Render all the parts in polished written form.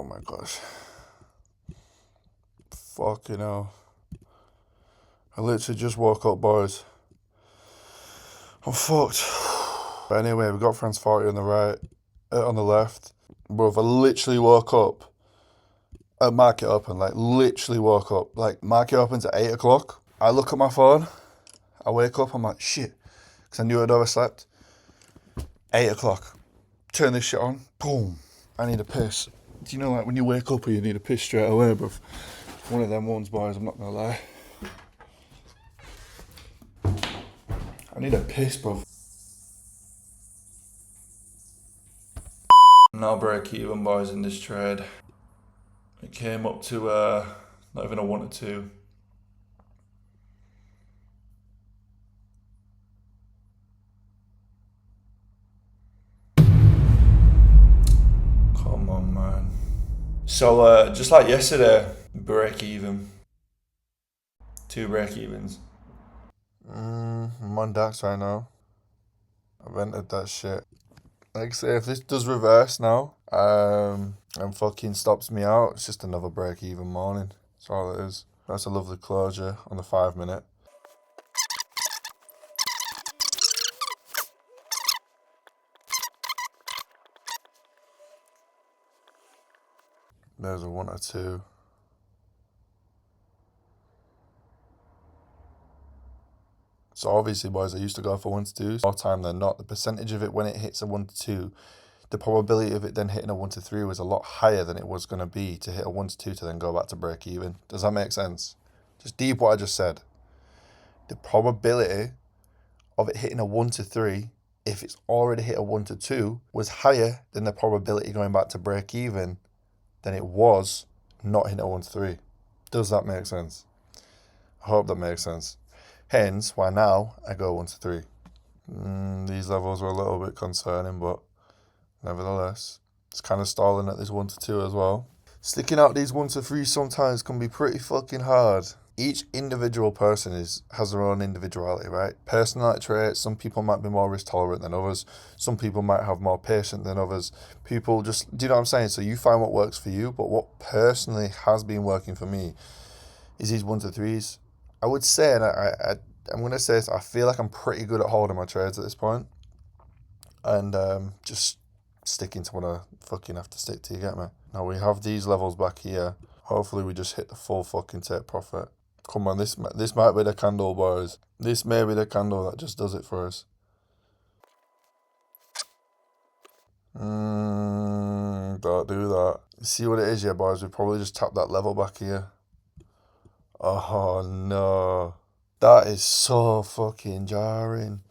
my gosh. Fucking hell. I literally just woke up, boys. I'm fucked. But anyway, we got France 40 on the right, on the left. Bro, I literally woke up at market open, like literally woke up. Like market opens at 8 o'clock. I look at my phone, I wake up, I'm like, shit. Because I knew I'd overslept. 8 o'clock. Turn this shit on. Boom. I need a piss. Do you know, like when you wake up or you need a piss straight away, bruv? One of them ones, boys, I'm not gonna lie. I need a piss, bruv. Now break even, boys, in this trade. It came up to not even a 1 or 2. Come on, man. So just like yesterday, break even. 2 break evens. I'm on DAX right now. I've entered that shit. Like I say, if this does reverse now, and fucking stops me out, it's just another break even morning. That's all it is. That's a lovely closure on the 5 minute. There's a 1 or 2. So obviously, boys, I used to go for 1 to 2. More time than not, the percentage of it when it hits a 1 to 2, the probability of it then hitting a 1 to 3 was a lot higher than it was going to be to hit a 1 to 2 to then go back to break even. Does that make sense? Just deep what I just said. The probability of it hitting a 1 to 3, if it's already hit a 1 to 2, was higher than the probability going back to break even than it was not hitting a 1 to 3. Does that make sense? I hope that makes sense. Hence why now I go 1 to 3. These levels were a little bit concerning, but nevertheless, it's kind of stalling at this 1 to 2 as well. Sticking out these 1 to 3 sometimes can be pretty fucking hard. Each individual person has their own individuality, right? Personality traits, some people might be more risk tolerant than others. Some people might have more patience than others. People just, do you know what I'm saying? So you find what works for you, but what personally has been working for me is these 1 to 3s. I would say, and I'm going to say this, I feel like I'm pretty good at holding my trades at this point. And just sticking to what I fucking have to stick to, you get me? Now we have these levels back here. Hopefully we just hit the full fucking take profit. Come on, this might be the candle, boys. This may be the candle that just does it for us. Don't do that. See what it is, yeah, boys? We probably just tapped that level back here. Oh, no. That is so fucking jarring.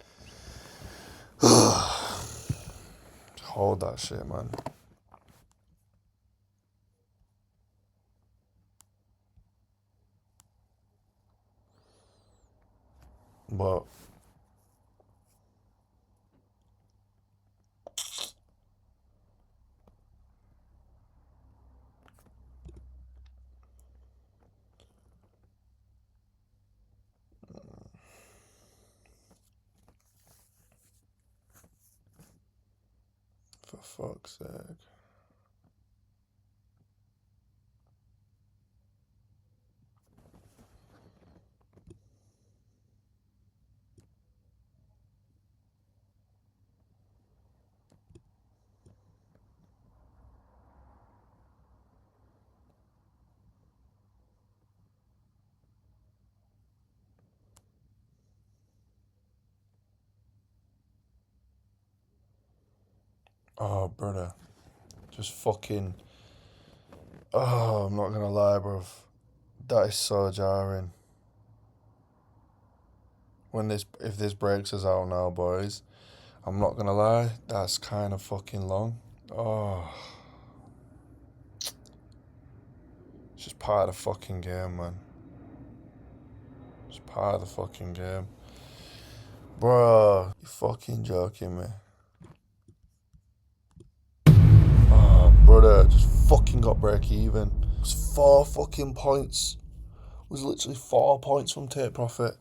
Hold that shit, man. But for fuck's sake. Oh, brother. Just fucking... Oh, I'm not gonna lie, bruv. That is so jarring. If this breaks us out now, boys, I'm not gonna lie, that's kind of fucking long. Oh. It's just part of the fucking game, man. It's part of the fucking game. Bro, you fucking joking me. Oh, brother, just fucking got break even. It was 4 fucking points. It was literally 4 points from take profit.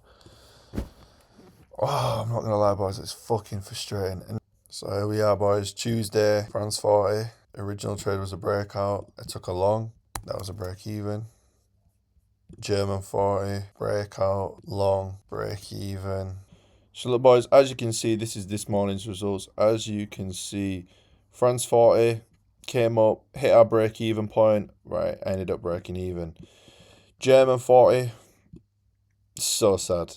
Oh, I'm not gonna lie, boys, it's fucking frustrating. So here we are, boys, Tuesday, France 40. Original trade was a breakout. I took a long. That was a break even. German 40, breakout, long, break even. So look boys, as you can see, this is this morning's results. As you can see, France 40 came up, hit our break even point, right, ended up breaking even. German 40, so sad.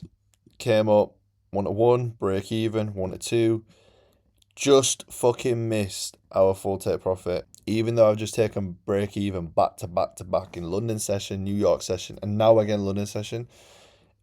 Came up 1 to 1, break even, 1 to 2. Just fucking missed our full take profit. Even though I've just taken break even back to back to back in London session, New York session, and now again London session.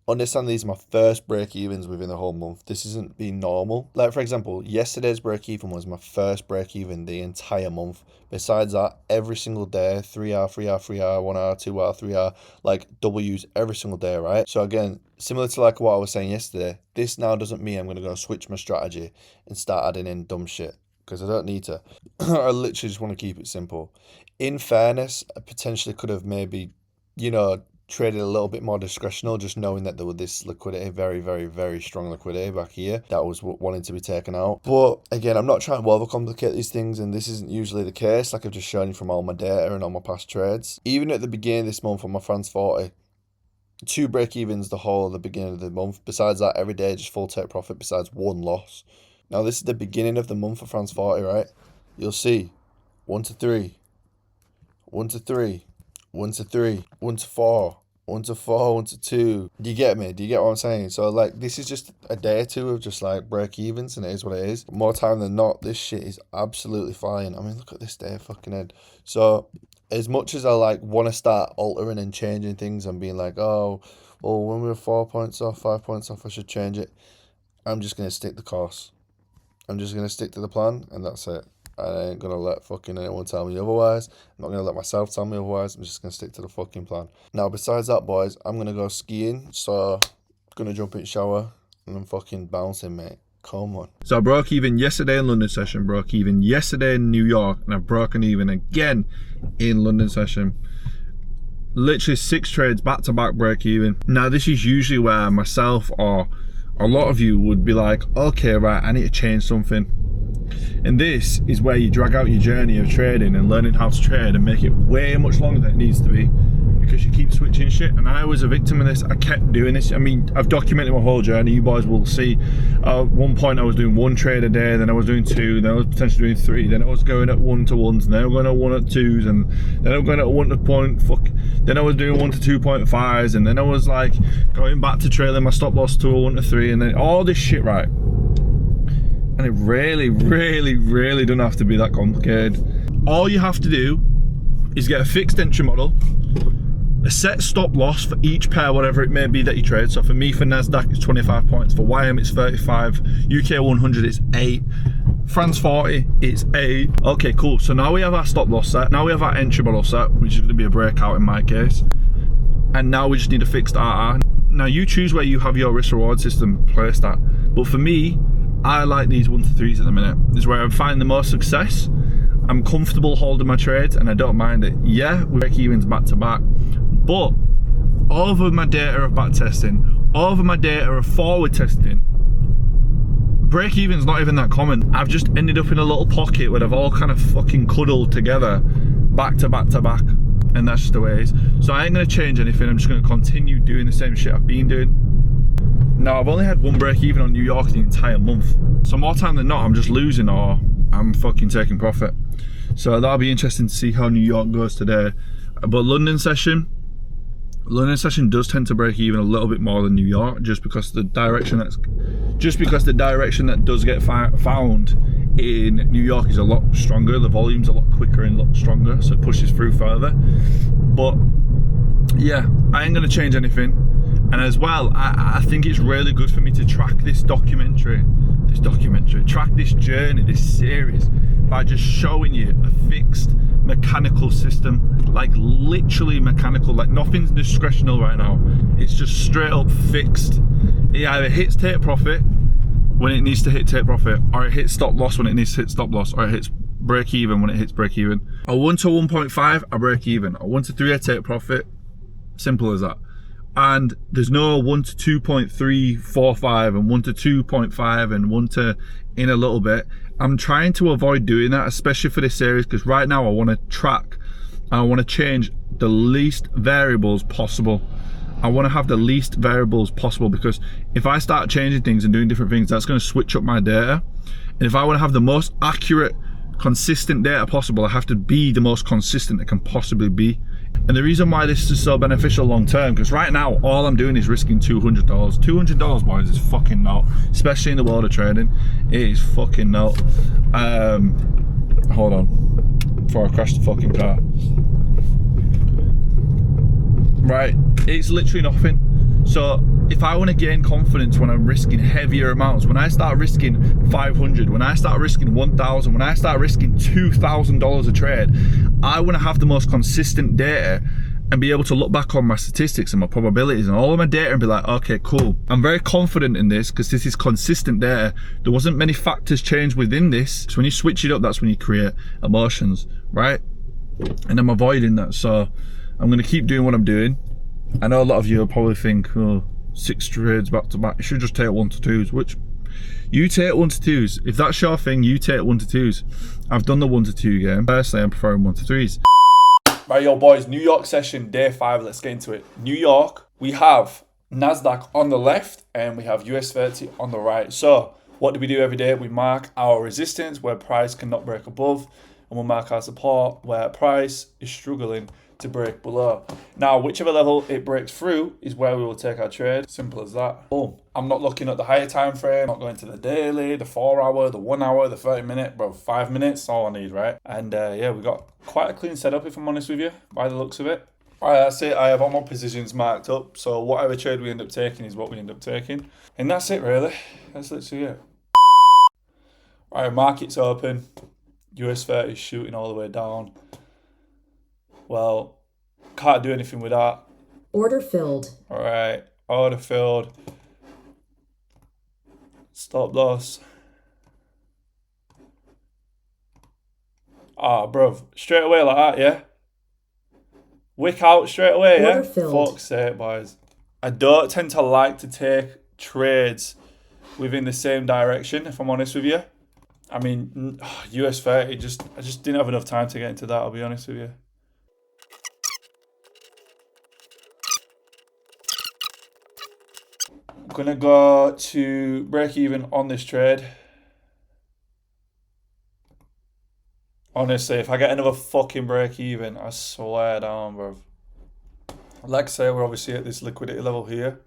Understand these are my first break evens within the whole month. This isn't being normal. Like for example, yesterday's break even was my first break even the entire month. Besides that, every single day, 3R, 3R, 3R, 1R, 2R, 3R, like W's every single day, right? So again, similar to like what I was saying yesterday, this now doesn't mean I'm going to go switch my strategy and start adding in dumb shit, because I don't need to. I literally just want to keep it simple. In fairness, I potentially could have maybe, traded a little bit more discretional, just knowing that there was this liquidity, very, very, very strong liquidity back here that was wanting to be taken out. But again, I'm not trying to overcomplicate these things, and this isn't usually the case, like I've just shown you from all my data and all my past trades. Even at the beginning of this month on my France 40, 2 break-evens the whole of the beginning of the month. Besides that, every day just full take profit besides 1 loss. Now this is the beginning of the month for France 40, right? You'll see 1 to 3, 1 to 3, 1 to 3, 1 to 4, 1 to 4, 1 to 2. Do you get me? Do you get what I'm saying? So like this is just a day or two of just like break evens, and it is what it is. More time than not, this shit is absolutely flying. I mean, look at this day, fucking head. So as much as I like want to start altering and changing things and being like, oh, well, when we're 4 points off, 5 points off, I should change it. I'm just going to stick the course. I'm just going to stick to the plan, and that's it. I ain't going to let fucking anyone tell me otherwise. I'm not going to let myself tell me otherwise. I'm just going to stick to the fucking plan. Now, besides that, boys, I'm going to go skiing. So, I'm going to jump in the shower, and I'm fucking bouncing, mate. Come on. So I broke even yesterday in London session, broke even yesterday in New York, and I've broken even again in London session. Literally 6 trades back to back break even. Now this is usually where myself or a lot of you would be like, okay, right, I need to change something. And this is where you drag out your journey of trading and learning how to trade and make it way much longer than it needs to be, because you keep switching shit. And I was a victim of this. I kept doing this. I mean, I've documented my whole journey. You boys will see. At one point I was doing 1 trade a day, then I was doing 2, then I was potentially doing 3, then I was going at 1 to 1s, and then I was going at 1 at 2s, and then I was going at 1 to point, then I was doing 1 to 2.5s, and then I was like going back to trailing my stop loss to a 1 to 3, and then all this shit, right? And it really, really, really doesn't have to be that complicated. All you have to do is get a fixed entry model, a set stop loss for each pair, whatever it may be that you trade. So for me, for NASDAQ, it's 25 points. For YM, it's 35. UK 100, it's 8. France 40, it's 8. Okay, cool. So now we have our stop loss set. Now we have our entry model set, which is going to be a breakout in my case. And now we just need a fixed RR. Now you choose where you have your risk reward system placed at. But for me, I like these 1 to 3s at the minute. This is where I'm finding the most success. I'm comfortable holding my trades and I don't mind it. Yeah, we break evens back to back, but all of my data of back testing, all of my data of forward testing, break even's not even that common. I've just ended up in a little pocket where they've all kind of fucking cuddled together, back to back to back, and that's just the way it is. So I ain't gonna change anything. I'm just gonna continue doing the same shit I've been doing. Now, I've only had 1 break even on New York the entire month. So more time than not, I'm just losing or I'm fucking taking profit. So that'll be interesting to see how New York goes today. But London session does tend to break even a little bit more than New York, just because the direction that does get found in New York is a lot stronger. The volume's a lot quicker and a lot stronger, so it pushes through further. But yeah, I ain't gonna change anything. And as well, I think it's really good for me to track this documentary, track this journey, this series, by just showing you a fixed mechanical system, like literally mechanical, like nothing's discretional right now. It's just straight up fixed. It either hits take profit when it needs to hit take profit, or it hits stop loss when it needs to hit stop loss, or it hits break even when it hits break even. A 1 to 1.5, I break even. A 1 to 3, I take profit. Simple as that. And there's no 1 to 2.345 and 1 to 2.5 and 1 to in a little bit. I'm trying to avoid doing that, especially for this series, because right now I want to track and I want to change the least variables possible. I want to have the least variables possible, because if I start changing things and doing different things, that's going to switch up my data. And if I want to have the most accurate, consistent data possible, I have to be the most consistent it can possibly be. And the reason why this is so beneficial long term, because right now all I'm doing is risking $200. $200, boys, is fucking not, especially in the world of trading. It is fucking not. Hold on, before I crash the fucking car. Right, it's literally nothing. So if I want to gain confidence when I'm risking heavier amounts, when I start risking 500, when I start risking 1,000, when I start risking $2,000 a trade, I want to have the most consistent data and be able to look back on my statistics and my probabilities and all of my data and be like, okay, cool. I'm very confident in this because this is consistent data. There wasn't many factors changed within this. So when you switch it up, that's when you create emotions, right? And I'm avoiding that. So I'm going to keep doing what I'm doing. I know a lot of you will probably think, oh, 6 trades back to back, you should just take 1 to 2s, which you take 1 to 2s. If that's your thing, you take 1 to 2s. I've done the 1 to 2 game. Personally, I'm preferring 1 to 3s. Right, yo boys, New York session, day 5, let's get into it. New York, we have NASDAQ on the left and we have US 30 on the right. So what do we do every day? We mark our resistance where price cannot break above, and we'll mark our support where price is struggling to break below. Now, whichever level it breaks through is where we will take our trade. Simple as that. Boom. I'm not looking at the higher time frame, I'm not going to the daily, the 4 hour, the 1 hour, the 30 minute, bro, 5 minutes, all I need, right? And yeah, we got quite a clean setup, if I'm honest with you, by the looks of it. All right, that's it. I have all my positions marked up. So whatever trade we end up taking is what we end up taking. And that's it, really. That's literally it. All right, market's open. US 30 is shooting all the way down. Well, can't do anything with that. Order filled. All right, order filled. Stop loss. Ah, bruv, straight away like that, yeah? Wick out straight away, yeah? Order filled. Fuck's sake, boys. I don't tend to like to take trades within the same direction, if I'm honest with you. I mean, US 30, I just didn't have enough time to get into that, I'll be honest with you. I'm gonna go to break even on this trade. Honestly, if I get another fucking break even, I swear down, bro. Like I say, we're obviously at this liquidity level here.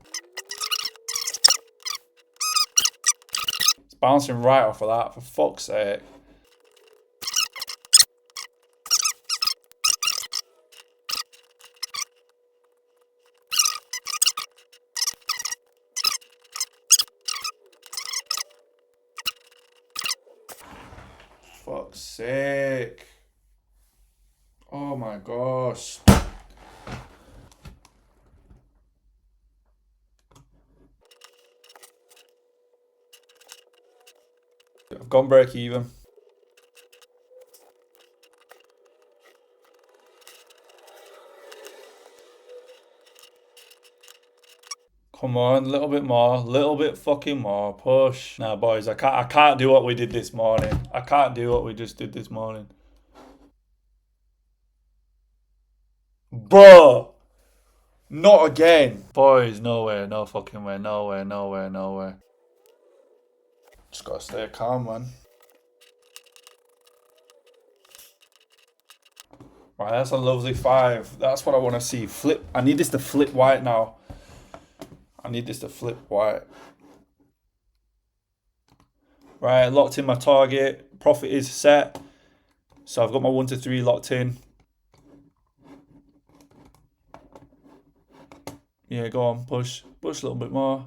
It's bouncing right off of that, for fuck's sake. Fuck's sake. Oh my gosh. I've gone break even. Come on, a little bit more, a little bit fucking more, push. Nah, boys, I can't do what we did this morning. I can't do what we just did this morning. Bro, not again. Boys, no way, no fucking way, no way, no way, no way. Just gotta stay calm, man. Right, that's a lovely 5. That's what I want to see. Flip. I need this to flip white now. I need this to flip white. Right, locked in my target. Profit is set. So I've got my 1 to 3 locked in. Yeah, go on, push. Push a little bit more.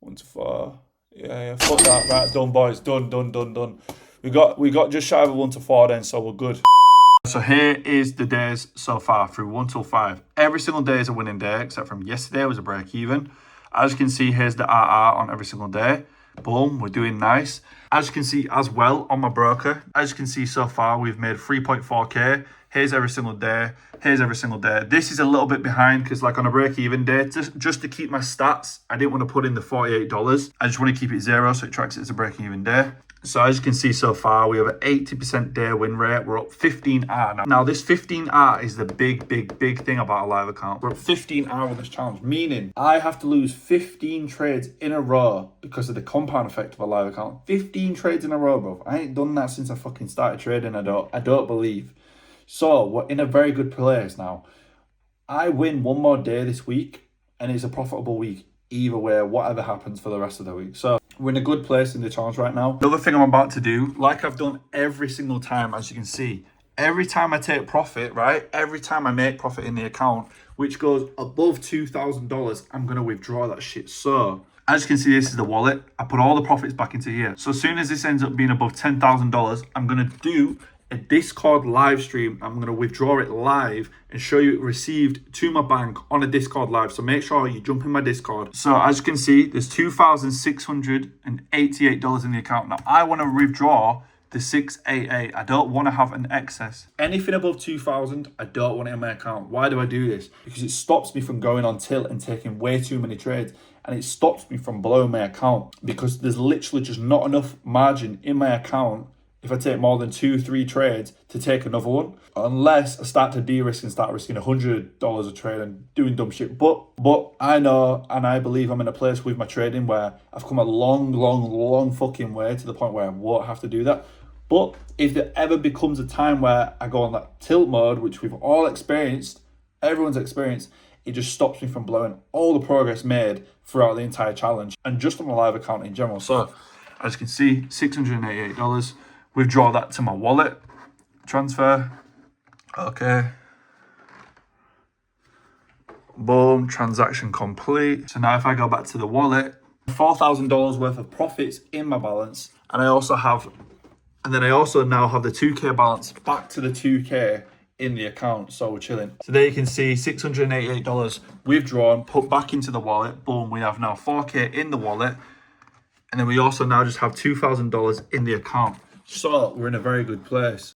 1 to 4. Yeah, fuck that. Right, done, boys. Done. We got just shy of a 1 to 4 then, so we're good. So here is the days so far through 1 till 5. Every single day is a winning day, except from yesterday was a break even. As you can see, here's the RR on every single day. Boom, we're doing nice. As you can see as well on my broker, as you can see so far, we've made 3.4K. Here's every single day. Here's every single day. This is a little bit behind because like on a break-even day, just to keep my stats, I didn't want to put in the $48. I just want to keep it zero so it tracks it as a break-even day. So as you can see so far, we have an 80% day win rate. We're up 15R now. Now this 15R is the big thing about a live account. We're up 15R with this challenge, meaning I have to lose 15 trades in a row because of the compound effect of a live account. 15 trades in a row, bro. I ain't done that since I fucking started trading. I don't believe. So we're in a very good place now. I win one more day this week and it's a profitable week either way, whatever happens for the rest of the week. So we're in a good place in the challenge right now. Another thing I'm about to do, like I've done every single time, as you can see, every time I take profit, right? Every time I make profit in the account, which goes above $2,000, I'm going to withdraw that shit. So as you can see, this is the wallet. I put all the profits back into here. So as soon as this ends up being above $10,000, I'm going to do a Discord live stream. I'm going to withdraw it live and show you it received to my bank on a Discord live. So make sure you jump in my Discord. So as you can see, there's $2,688 in the account. Now I want to withdraw the 688. I don't want to have an excess. Anything above 2,000, I don't want it in my account. Why do I do this? Because it stops me from going on tilt and taking way too many trades. And it stops me from blowing my account because there's literally just not enough margin in my account if I take more than 2-3 trades to take another one, unless I start to de-risk and start risking $100 a trade and doing dumb shit. But I know and I believe I'm in a place with my trading where I've come a long fucking way to the point where I won't have to do that. But if there ever becomes a time where I go on that tilt mode, which we've all experienced, everyone's experienced, it just stops me from blowing all the progress made throughout the entire challenge and just on the live account in general. So as you can see, $688. Withdraw that to my wallet. Transfer. Okay. Boom. Transaction complete. So now if I go back to the wallet, $4,000 worth of profits in my balance. And I also now have the 2K balance back to the 2K in the account. So we're chilling. So there you can see $688 withdrawn, put back into the wallet. Boom. We have now 4K in the wallet. And then we also now just have $2,000 in the account. So we're in a very good place.